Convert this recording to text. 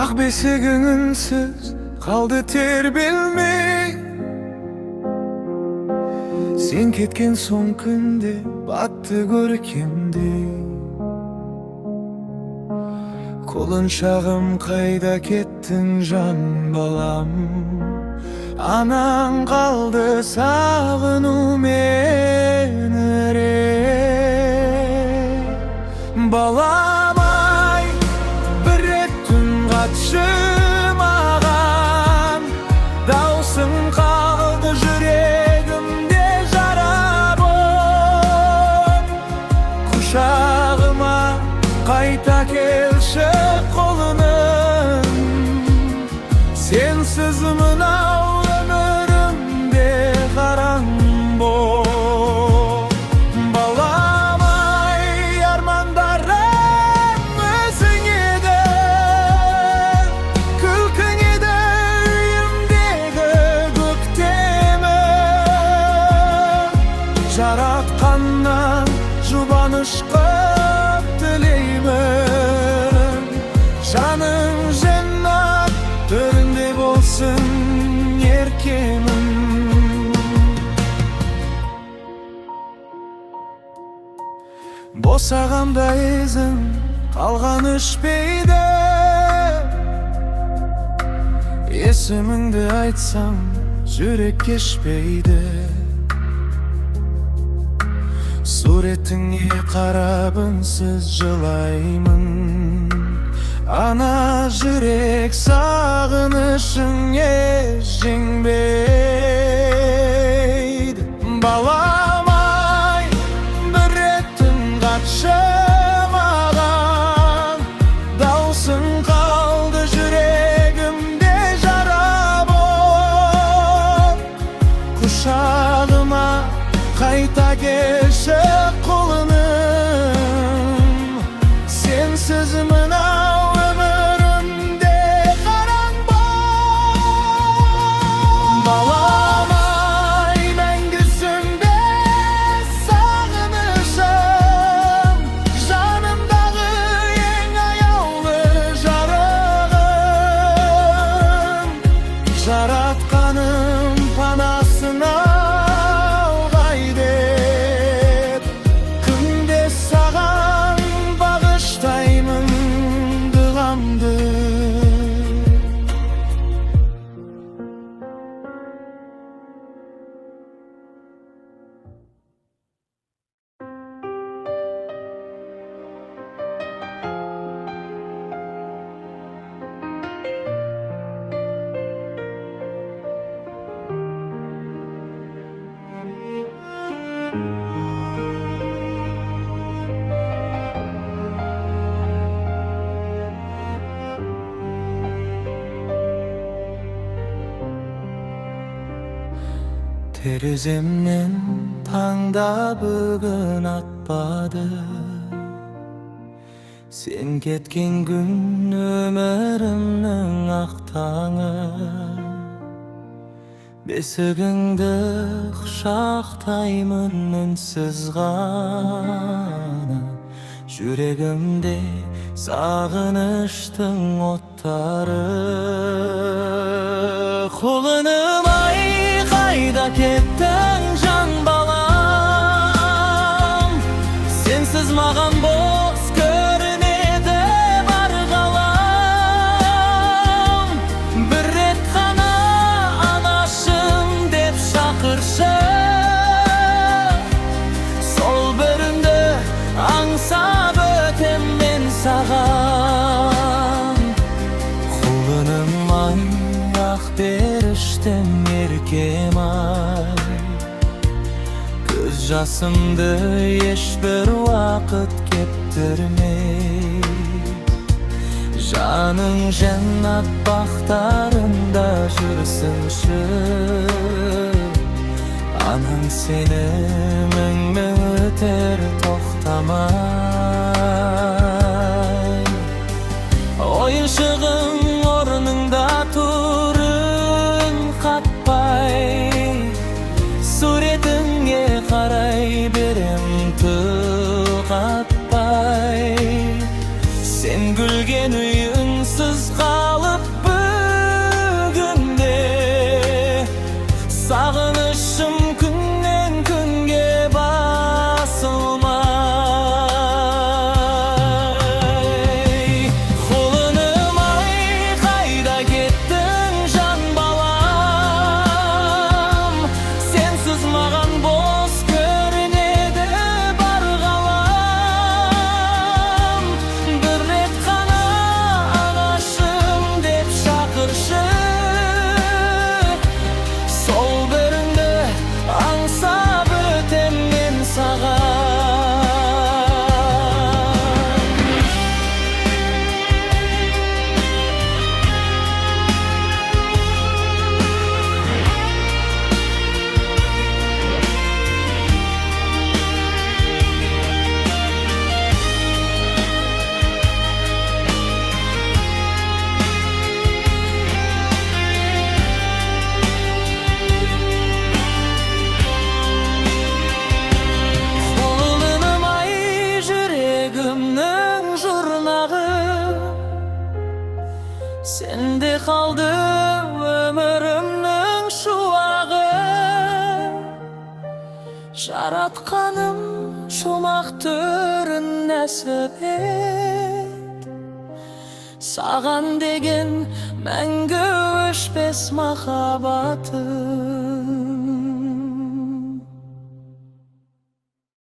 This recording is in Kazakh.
Ақ бесігің үнсіз қалды тербелмей. Сен кеткен соң күнде батты көркемдей. Құлыншағым қайда кеттің жан балам? Анаң қалды сағынумен іре. Балам ай, бір рет түн қатшы маған, даусың қалды жүрегімде жара боп. Құшағыма қайта келші қолының, сенсіз мынау өмірімде қараң боп. Балам ай, армандарым өзің еді, күлкің еді үйімдегі көктемім. Жаратқаннан жұбаныш қып тілеймін, жаның жәннат төрінде болсын еркемім. Босағанда ізің қалған өшпейді, есіміңді айтсам жүрек кешпейді. Суретіңе қарап үнсіз жылаймын, ана жүрек сағынышыңе жеңбейді. Балам ай, бір рет түн қатшы маған, даусың қалды жүрегімде жара боп. Құшағыма қайта келші қолының, сенсіз мынау өмірімде қараң боп. Балам ай, мәңгі сөнбес сағынышым, жанымдағы ең аяулы жарығым. Жаратқаным панасына тереземнен таңда бүгін атпады, сен кеткен күн өмірімнің ақ таңы. Бесігіңді құшақтаймын үнсіз ғана, жүрегімде сағыныштың оттары. Құлыным ай, қайда кеттің жан балам? Сенсіз маған бос көрінеді бар ғалам. Бір рет қана анашым деп шақыршы, сол бір үнді аңсап өтем мен саған. Құлыным ай, ақ періштем еркем ай, көз жасымды ешбір уақыт кептірмей. Жаның жәннат бақтарында жүрсінші, анаң сенің мың өтер тоқтамай. Ойыншығың орныңда тұрын қатпай, суретіңе қарай берем түл қатпай. Сен күлген үйінсіз қалып başı Sol bölümde ansap ötem men sağa Sende kaldı ömrümnün şu ağı Jaratkanım çomak törün nesip et Sağan degen мәңгі өшпес махаббатым